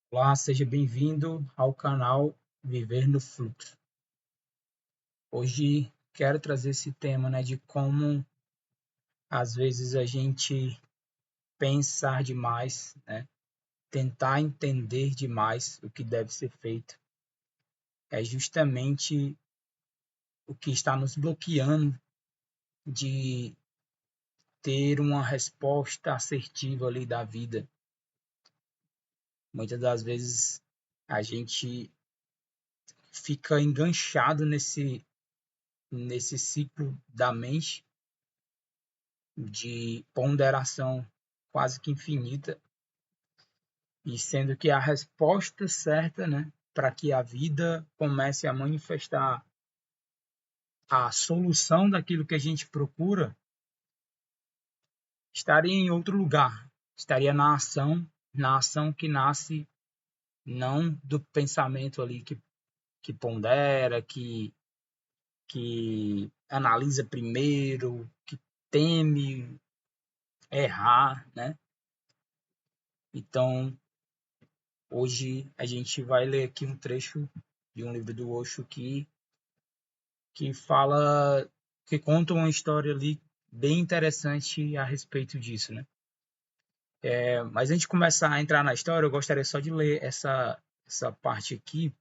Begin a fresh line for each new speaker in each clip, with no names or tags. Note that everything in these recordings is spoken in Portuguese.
Olá, seja bem-vindo ao canal Viver no Fluxo. Hoje quero trazer esse tema, de como às vezes a gente pensar demais, tentar entender demais o que deve ser feito, é justamente o que está nos bloqueando de ter uma resposta assertiva ali da vida. Muitas das vezes a gente fica enganchado nesse ciclo da mente de ponderação quase que infinita, e sendo que a resposta certa, para que a vida comece a manifestar a solução daquilo que a gente procura, estaria em outro lugar, estaria na ação que nasce não do pensamento ali que pondera, que analisa primeiro, que teme errar, né? Então, hoje a gente vai ler aqui um trecho de um livro do Osho que fala, que conta uma história ali bem interessante a respeito disso, né? Mas antes de começar a entrar na história, eu gostaria só de ler essa parte aqui,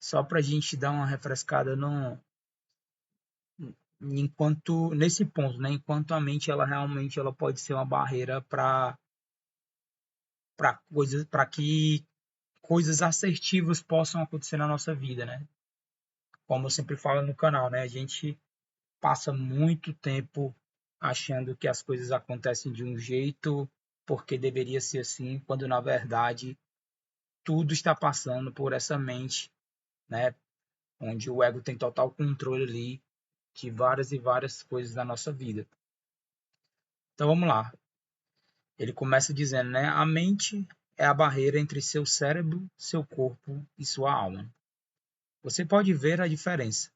só para a gente dar uma refrescada enquanto nesse ponto, né? Enquanto a mente ela realmente ela pode ser uma barreira para que coisas assertivas possam acontecer na nossa vida, né? Como eu sempre falo no canal, né? A gente passa muito tempo achando que as coisas acontecem de um jeito porque deveria ser assim, quando na verdade tudo está passando por essa mente, né? Onde o ego tem total controle ali de várias e várias coisas da nossa vida. Então vamos lá. Ele começa dizendo, né? A mente é a barreira entre seu cérebro, seu corpo e sua alma. Você pode ver a diferença.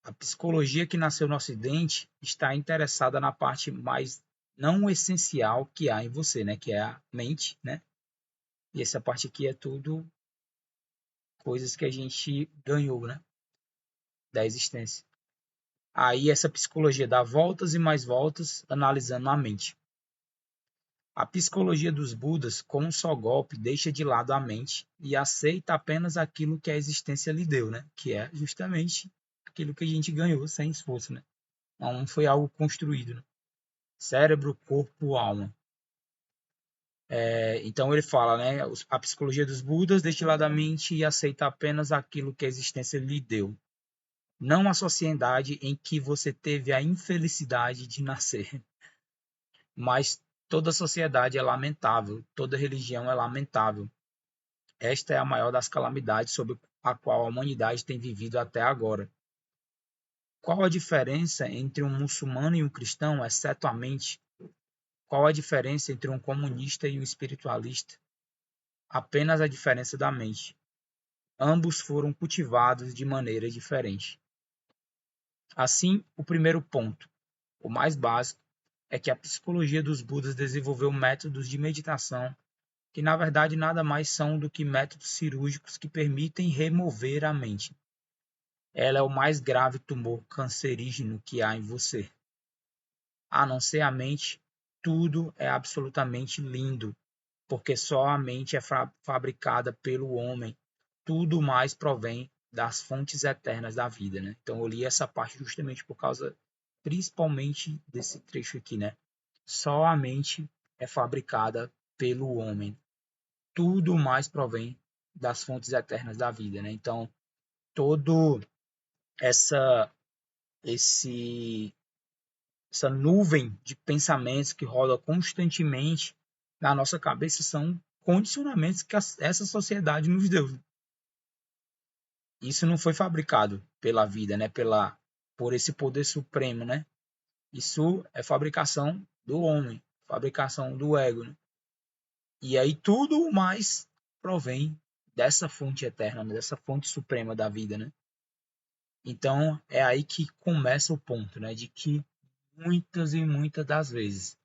A psicologia que nasceu no Ocidente está interessada na parte mais não essencial que há em você, né? Que é a mente, né? E essa parte aqui é tudo coisas que a gente ganhou, né? Da existência. Aí essa psicologia dá voltas e mais voltas analisando a mente. A psicologia dos Budas, com um só golpe, deixa de lado a mente e aceita apenas aquilo que a existência lhe deu, né? Que é justamente aquilo que a gente ganhou sem esforço, né? Não foi algo construído, né? Cérebro, corpo, alma. Então ele fala, né? A psicologia dos Budas deixa de lado a mente e aceita apenas aquilo que a existência lhe deu. Não a sociedade em que você teve a infelicidade de nascer. Mas toda sociedade é lamentável, toda religião é lamentável. Esta é a maior das calamidades sobre a qual a humanidade tem vivido até agora. Qual a diferença entre um muçulmano e um cristão, exceto a mente? Qual a diferença entre um comunista e um espiritualista? Apenas a diferença da mente. Ambos foram cultivados de maneira diferente. Assim, o primeiro ponto, o mais básico, é que a psicologia dos Budas desenvolveu métodos de meditação que na verdade nada mais são do que métodos cirúrgicos que permitem remover a mente. Ela é o mais grave tumor cancerígeno que há em você. A não ser a mente, tudo é absolutamente lindo, porque só a mente é fabricada pelo homem. Tudo mais provém das fontes eternas da vida, né? Então eu li essa parte justamente por causa, principalmente desse trecho aqui, né? Só a mente é fabricada pelo homem. Tudo mais provém das fontes eternas da vida, né? Então todo essa esse essa nuvem de pensamentos que rola constantemente na nossa cabeça são condicionamentos que essa sociedade nos deu. Isso não foi fabricado pela vida, né? Por esse poder supremo, né? Isso é fabricação do homem, fabricação do ego, né? E aí tudo mais provém dessa fonte eterna, né? Dessa fonte suprema da vida, né? Então é aí que começa o ponto, né? De que muitas e muitas das vezes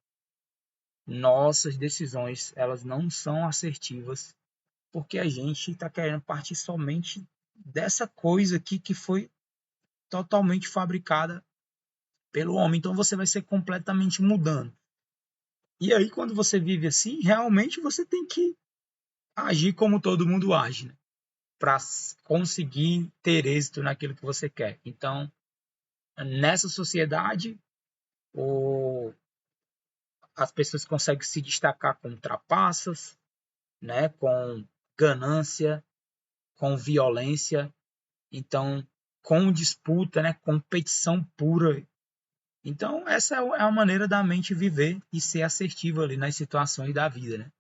nossas decisões elas não são assertivas porque a gente está querendo partir somente dessa coisa aqui que foi totalmente fabricada pelo homem. Então você vai ser completamente mudando. E aí, quando você vive assim, realmente você tem que agir como todo mundo age, né? Para conseguir ter êxito naquilo que você quer. Então, nessa sociedade, as pessoas conseguem se destacar com trapaças, né? Com ganância, com violência, então com disputa, né? Competição pura. Então, essa é a maneira da mente viver e ser assertiva ali nas situações da vida, né?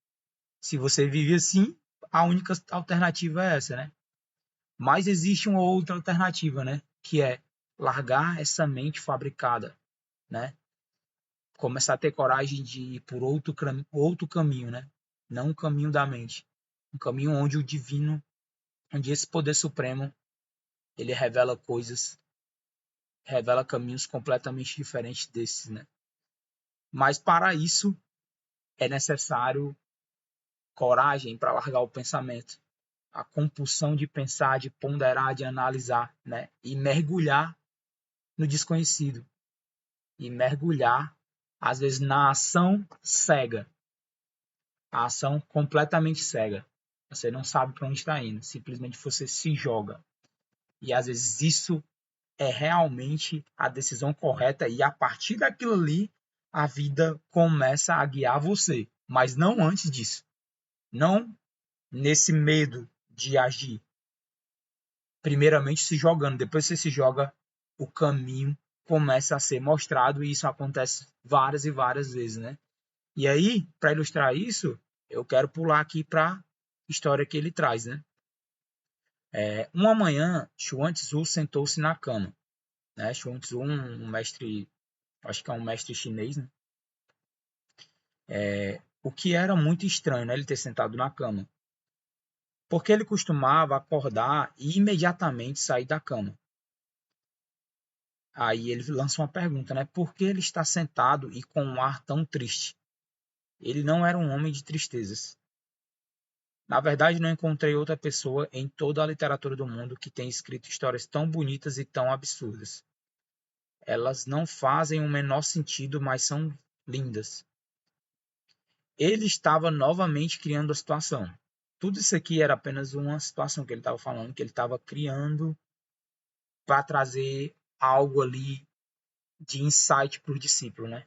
Se você vive assim, a única alternativa é essa, né? Mas existe uma outra alternativa, né? Que é largar essa mente fabricada, né? Começar a ter coragem de ir por outro caminho, né? Não o caminho da mente. Um caminho onde o divino, onde esse poder supremo, ele revela caminhos completamente diferentes desses, né? Mas para isso é necessário coragem para largar o pensamento, a compulsão de pensar, de ponderar, de analisar, né? E mergulhar no desconhecido. E mergulhar, às vezes, na ação cega. A ação completamente cega. Você não sabe para onde está indo. Simplesmente você se joga. E, às vezes, isso é realmente a decisão correta. E, a partir daquilo ali, a vida começa a guiar você. Mas não antes disso. Não nesse medo de agir. Primeiramente se jogando, depois você se joga, o caminho começa a ser mostrado e isso acontece várias e várias vezes, né? E aí, para ilustrar isso, eu quero pular aqui para a história que ele traz, né? Uma manhã, Chuan Tzu sentou-se na cama, né? Chuan Tzu, um mestre, acho que é um mestre chinês, né? O que era muito estranho, né? Ele ter sentado na cama, porque ele costumava acordar e imediatamente sair da cama. Aí ele lança uma pergunta, né? Por que ele está sentado e com um ar tão triste? Ele não era um homem de tristezas. Na verdade, não encontrei outra pessoa em toda a literatura do mundo que tenha escrito histórias tão bonitas e tão absurdas. Elas não fazem o menor sentido, mas são lindas. Ele estava novamente criando a situação. Tudo isso aqui era apenas uma situação que ele estava falando, que ele estava criando para trazer algo ali de insight para o discípulo, né?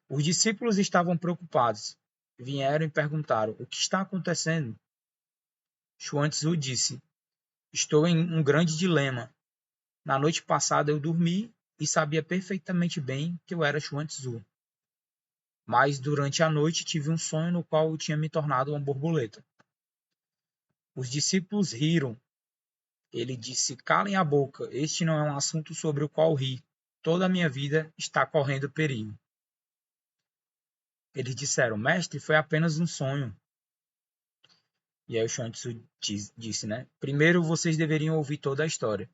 Os discípulos estavam preocupados. Vieram e perguntaram: o que está acontecendo? Chuan Tzu disse: estou em um grande dilema. Na noite passada eu dormi e sabia perfeitamente bem que eu era Chuan Tzu. Mas durante a noite tive um sonho no qual eu tinha me tornado uma borboleta. Os discípulos riram. Ele disse: calem a boca, este não é um assunto sobre o qual rir. Toda a minha vida está correndo perigo. Eles disseram: mestre, foi apenas um sonho. E aí o Chuan Tzu disse, né? Primeiro vocês deveriam ouvir toda a história.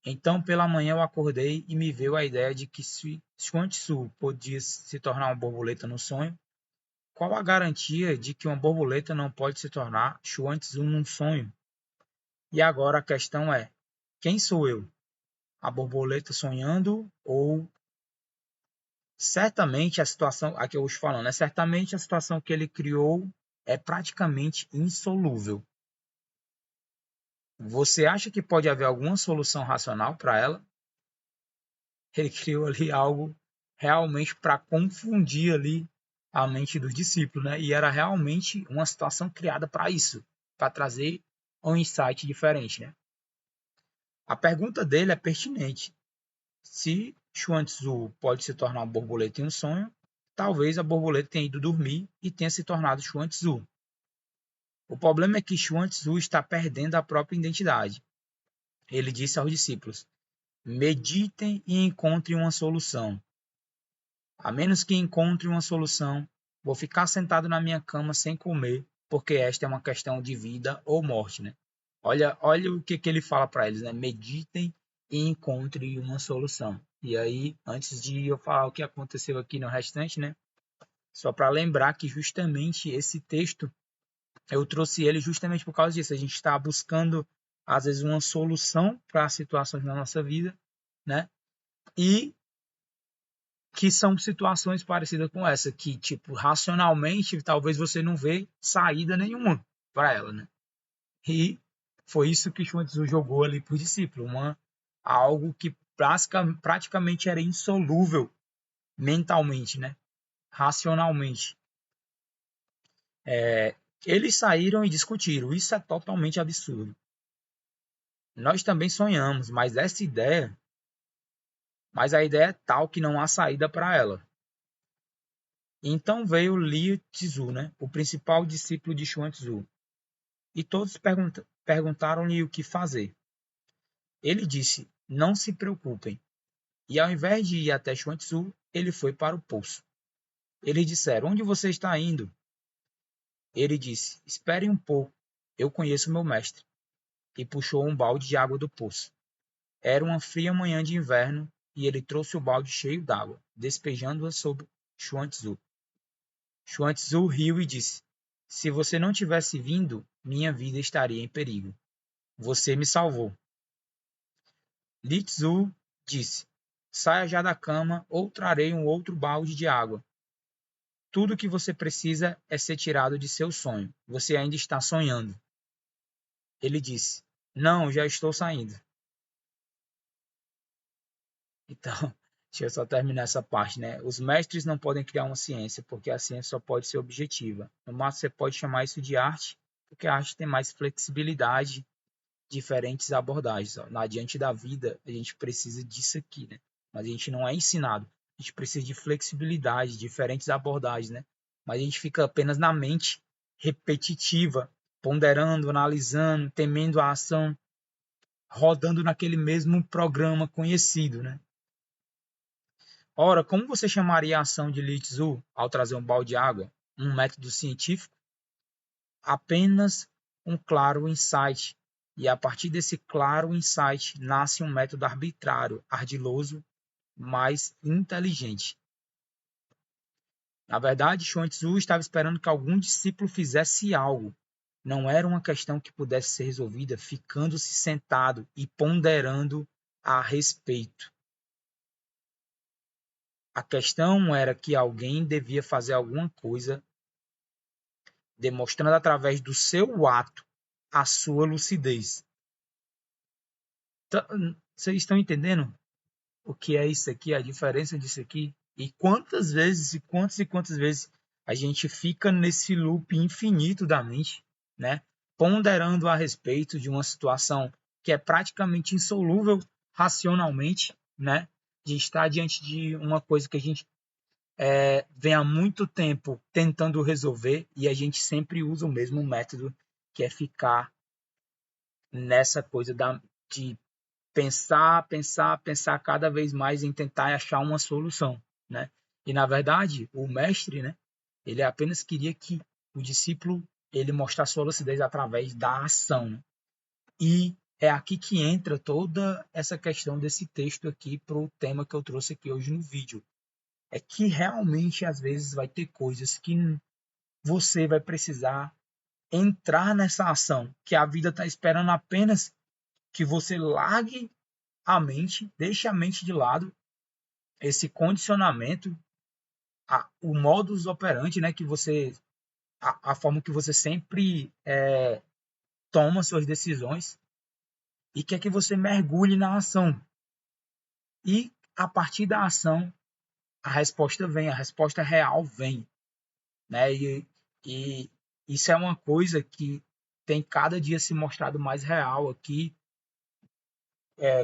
Então, pela manhã eu acordei e me veio a ideia de que se Chuan Tzu podia se tornar uma borboleta no sonho, qual a garantia de que uma borboleta não pode se tornar Chuan Tzu num sonho? E agora a questão é, quem sou eu? A borboleta sonhando ou certamente a situação, aqui eu estou falando, certamente a situação que ele criou é praticamente insolúvel. Você acha que pode haver alguma solução racional para ela? Ele criou ali algo realmente para confundir ali a mente dos discípulos, né? E era realmente uma situação criada para isso, para trazer um insight diferente, né? A pergunta dele é pertinente. Se Chuan Tzu pode se tornar uma borboleta em um sonho, talvez a borboleta tenha ido dormir e tenha se tornado Chuan Tzu. O problema é que Chuan Tzu está perdendo a própria identidade. Ele disse aos discípulos: meditem e encontrem uma solução. A menos que encontre uma solução, vou ficar sentado na minha cama sem comer, porque esta é uma questão de vida ou morte, né? Olha o que ele fala para eles, né? Meditem e encontrem uma solução. E aí, antes de eu falar o que aconteceu aqui no restante, né? Só para lembrar que justamente esse texto, eu trouxe ele justamente por causa disso. A gente está buscando, às vezes, uma solução para situações na nossa vida, né? E que são situações parecidas com essa, que, tipo, racionalmente, talvez você não vê saída nenhuma para ela, né? E foi isso que Chuan Tzu jogou ali para o discípulo, algo que praticamente era insolúvel mentalmente, né? Racionalmente. Eles saíram e discutiram. Isso é totalmente absurdo. Nós também sonhamos, mas a ideia é tal que não há saída para ela. Então veio Li Tzu, né? O principal discípulo de Chuan Tzu. E todos perguntaram-lhe o que fazer. Ele disse: não se preocupem. E ao invés de ir até Chuan Tzu, ele foi para o poço. Eles disseram: onde você está indo? Ele disse: espere um pouco, eu conheço meu mestre. E puxou um balde de água do poço. Era uma fria manhã de inverno e ele trouxe o balde cheio d'água, despejando-a sobre Chuan Tzu. Chuan Tzu riu e disse: se você não tivesse vindo, minha vida estaria em perigo. Você me salvou. Li Tzu disse: saia já da cama ou trarei um outro balde de água. Tudo o que você precisa é ser tirado de seu sonho. Você ainda está sonhando. Ele disse: não, já estou saindo. Então, deixa eu só terminar essa parte, né? Os mestres não podem criar uma ciência, porque a ciência só pode ser objetiva. No máximo, você pode chamar isso de arte, porque a arte tem mais flexibilidade, diferentes abordagens. Ó. Na diante da vida, a gente precisa disso aqui, né? Mas a gente não é ensinado. A gente precisa de flexibilidade, diferentes abordagens, né? Mas a gente fica apenas na mente repetitiva, ponderando, analisando, temendo a ação, rodando naquele mesmo programa conhecido, né? Ora, como você chamaria a ação de Li Tzu ao trazer um balde de água? Um método científico? Apenas um claro insight. E a partir desse claro insight nasce um método arbitrário, ardiloso, mas inteligente. Na verdade, Chuan Tzu estava esperando que algum discípulo fizesse algo. Não era uma questão que pudesse ser resolvida ficando-se sentado e ponderando a respeito. A questão era que alguém devia fazer alguma coisa, demonstrando através do seu ato a sua lucidez. Vocês estão entendendo o que é isso aqui, a diferença disso aqui? E quantas vezes, e quantas vezes a gente fica nesse loop infinito da mente, né? Ponderando a respeito de uma situação que é praticamente insolúvel racionalmente, né? De estar diante de uma coisa que a gente vem há muito tempo tentando resolver e a gente sempre usa o mesmo método, que é ficar nessa coisa de pensar cada vez mais em tentar achar uma solução, né? E na verdade, o mestre, né? Ele apenas queria que o discípulo ele mostrasse sua lucidez através da ação, né? E é aqui que entra toda essa questão desse texto aqui para o tema que eu trouxe aqui hoje no vídeo. É que realmente às vezes vai ter coisas que você vai precisar entrar nessa ação, que a vida está esperando apenas que você largue a mente, deixe a mente de lado, esse condicionamento, o modus operandi, né, que você, a forma que você sempre toma suas decisões, e quer que você mergulhe na ação. E a partir da ação, a resposta vem, a resposta real vem, né? E isso é uma coisa que tem cada dia se mostrado mais real aqui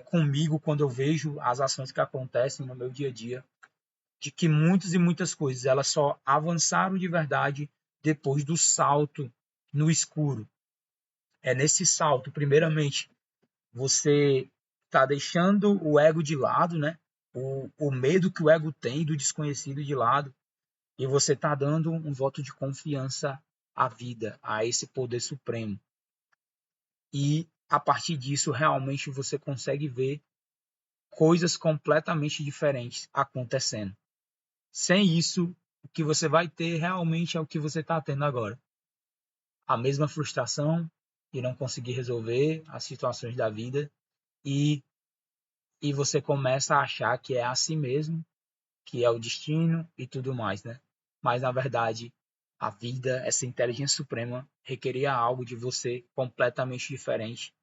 comigo quando eu vejo as ações que acontecem no meu dia a dia, de que muitas e muitas coisas elas só avançaram de verdade depois do salto no escuro. É nesse salto, primeiramente, você está deixando o ego de lado, né? O medo que o ego tem do desconhecido de lado, e você está dando um voto de confiança à vida, a esse poder supremo. E a partir disso, realmente você consegue ver coisas completamente diferentes acontecendo. Sem isso, o que você vai ter realmente é o que você está tendo agora. A mesma frustração de não conseguir resolver as situações da vida e você começa a achar que é assim mesmo, que é o destino e tudo mais, né? Mas, na verdade, a vida, essa inteligência suprema, requeria algo de você completamente diferente.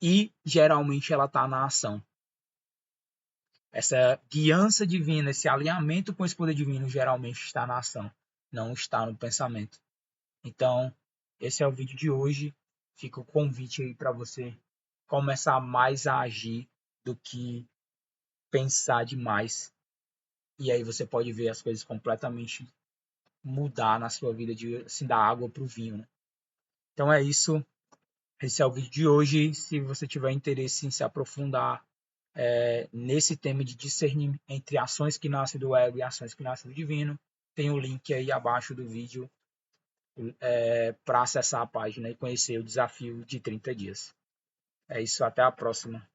E, geralmente, ela está na ação. Essa guiança divina, esse alinhamento com esse poder divino, geralmente está na ação, não está no pensamento. Então, esse é o vídeo de hoje. Fica o convite aí para você começar mais a agir do que pensar demais. E aí você pode ver as coisas completamente mudar na sua vida, de assim, da água para o vinho, né? Então é isso. Esse é o vídeo de hoje. Se você tiver interesse em se aprofundar nesse tema de discernir entre ações que nascem do ego e ações que nascem do divino, tem o link aí abaixo do vídeo para acessar a página e conhecer o desafio de 30 dias. É isso, até a próxima.